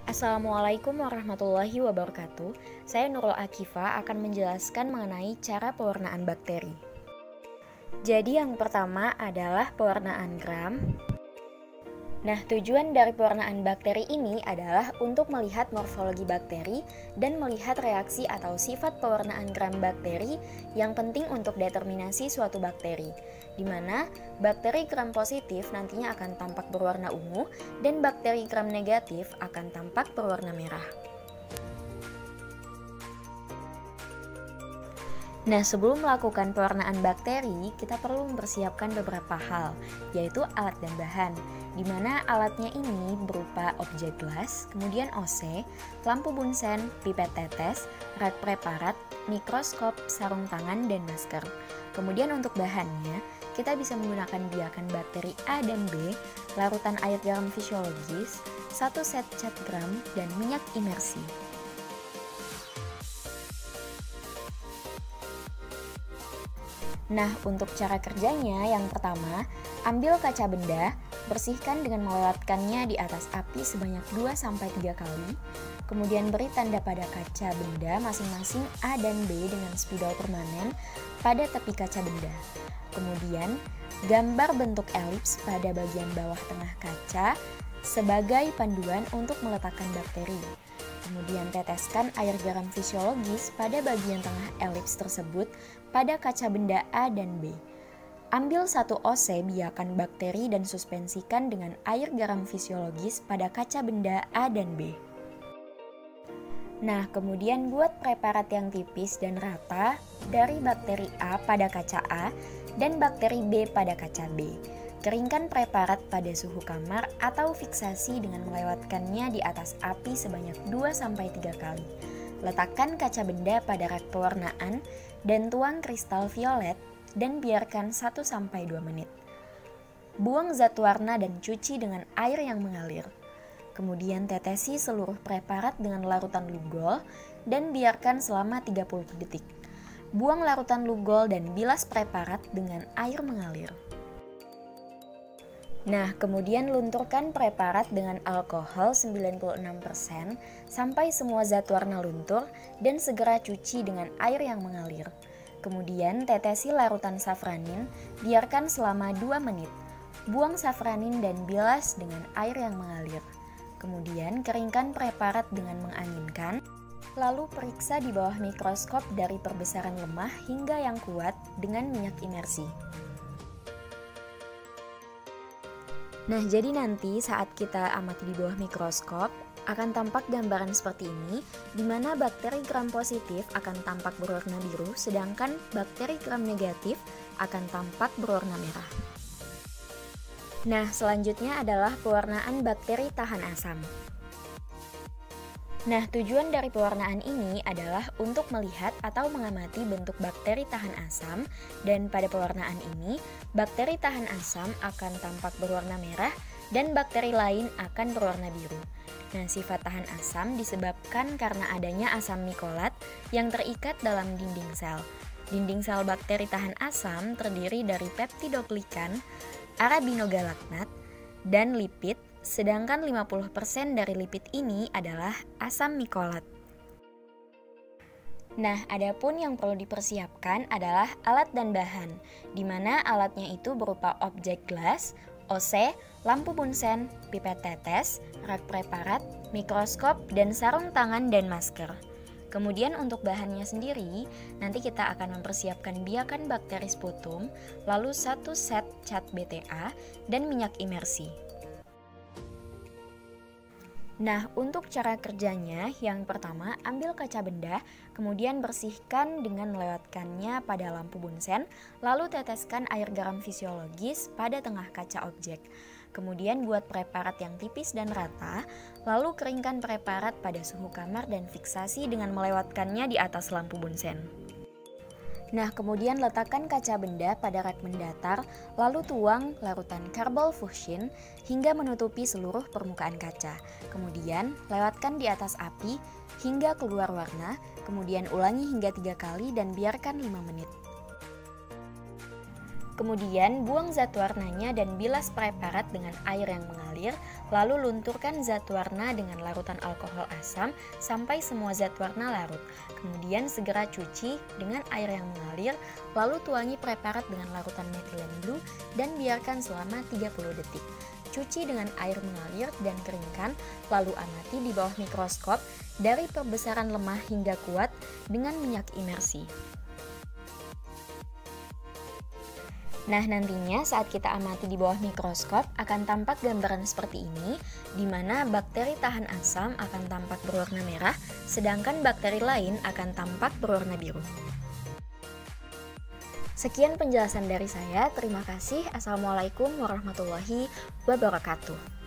Assalamualaikum warahmatullahi wabarakatuh. Saya Nurul Akifa akan menjelaskan mengenai cara pewarnaan bakteri. Jadi yang pertama adalah pewarnaan gram. Nah, tujuan dari pewarnaan bakteri ini adalah untuk melihat morfologi bakteri dan melihat reaksi atau sifat pewarnaan gram bakteri yang penting untuk determinasi suatu bakteri, di mana bakteri gram positif nantinya akan tampak berwarna ungu dan bakteri gram negatif akan tampak berwarna merah. Nah, sebelum melakukan pewarnaan bakteri, kita perlu mempersiapkan beberapa hal, yaitu alat dan bahan, di mana alatnya ini berupa objek gelas, kemudian OC, lampu bunsen, pipet tetes, rak preparat, mikroskop, sarung tangan, dan masker. Kemudian untuk bahannya, kita bisa menggunakan biakan bakteri A dan B, larutan air garam fisiologis, 1 set cat gram, dan minyak imersi. Nah, untuk cara kerjanya, yang pertama, ambil kaca benda, bersihkan dengan melewatkannya di atas api sebanyak 2-3 kali. Kemudian beri tanda pada kaca benda masing-masing A dan B dengan spidol permanen pada tepi kaca benda. Kemudian, gambar bentuk elips pada bagian bawah tengah kaca sebagai panduan untuk meletakkan bakteri. Kemudian teteskan air garam fisiologis pada bagian tengah elips tersebut pada kaca benda A dan B. Ambil 1 OC biakan bakteri dan suspensikan dengan air garam fisiologis pada kaca benda A dan B. Nah, kemudian buat preparat yang tipis dan rata dari bakteri A pada kaca A dan bakteri B pada kaca B. Keringkan preparat pada suhu kamar atau fiksasi dengan melewatkannya di atas api sebanyak 2-3 kali. Letakkan kaca benda pada rak pewarnaan dan tuang kristal violet dan biarkan 1-2 menit. Buang zat warna dan cuci dengan air yang mengalir. Kemudian tetesi seluruh preparat dengan larutan lugol dan biarkan selama 30 detik. Buang larutan lugol dan bilas preparat dengan air mengalir. Nah, kemudian lunturkan preparat dengan alkohol 96% sampai semua zat warna luntur dan segera cuci dengan air yang mengalir. Kemudian tetesi larutan safranin, biarkan selama 2 menit. Buang safranin dan bilas dengan air yang mengalir. Kemudian keringkan preparat dengan menganginkan, lalu periksa di bawah mikroskop dari perbesaran lemah hingga yang kuat dengan minyak imersi. Nah, jadi nanti saat kita amati di bawah mikroskop, akan tampak gambaran seperti ini, di mana bakteri gram positif akan tampak berwarna biru, sedangkan bakteri gram negatif akan tampak berwarna merah. Nah, selanjutnya adalah pewarnaan bakteri tahan asam. Nah, tujuan dari pewarnaan ini adalah untuk melihat atau mengamati bentuk bakteri tahan asam, dan pada pewarnaan ini, bakteri tahan asam akan tampak berwarna merah dan bakteri lain akan berwarna biru. Nah, sifat tahan asam disebabkan karena adanya asam mikolat yang terikat dalam dinding sel. Dinding sel bakteri tahan asam terdiri dari peptidoglikan, arabinogalaknat, dan lipid, sedangkan 50% dari lipid ini adalah asam mikolat. Nah, adapun yang perlu dipersiapkan adalah alat dan bahan, di mana alatnya itu berupa objek gelas, OC, lampu bunsen, pipet tetes, rak preparat, mikroskop, dan sarung tangan dan masker. Kemudian untuk bahannya sendiri, nanti kita akan mempersiapkan biakan bakteri sputum, lalu 1 set cat BTA, dan minyak imersi. Nah, untuk cara kerjanya, yang pertama ambil kaca benda, kemudian bersihkan dengan melewatkannya pada lampu bunsen, lalu teteskan air garam fisiologis pada tengah kaca objek. Kemudian buat preparat yang tipis dan rata, lalu keringkan preparat pada suhu kamar dan fiksasi dengan melewatkannya di atas lampu bunsen. Nah, kemudian letakkan kaca benda pada rak mendatar, lalu tuang larutan karbol fuchsin hingga menutupi seluruh permukaan kaca. Kemudian, lewatkan di atas api hingga keluar warna, kemudian ulangi hingga 3 kali dan biarkan 5 menit. Kemudian buang zat warnanya dan bilas preparat dengan air yang mengalir, lalu lunturkan zat warna dengan larutan alkohol asam sampai semua zat warna larut. Kemudian segera cuci dengan air yang mengalir, lalu tuangi preparat dengan larutan methylene blue dan biarkan selama 30 detik. Cuci dengan air mengalir dan keringkan, lalu amati di bawah mikroskop dari perbesaran lemah hingga kuat dengan minyak imersi. Nah, nantinya saat kita amati di bawah mikroskop akan tampak gambaran seperti ini, di mana bakteri tahan asam akan tampak berwarna merah, sedangkan bakteri lain akan tampak berwarna biru. Sekian penjelasan dari saya, terima kasih. Assalamualaikum warahmatullahi wabarakatuh.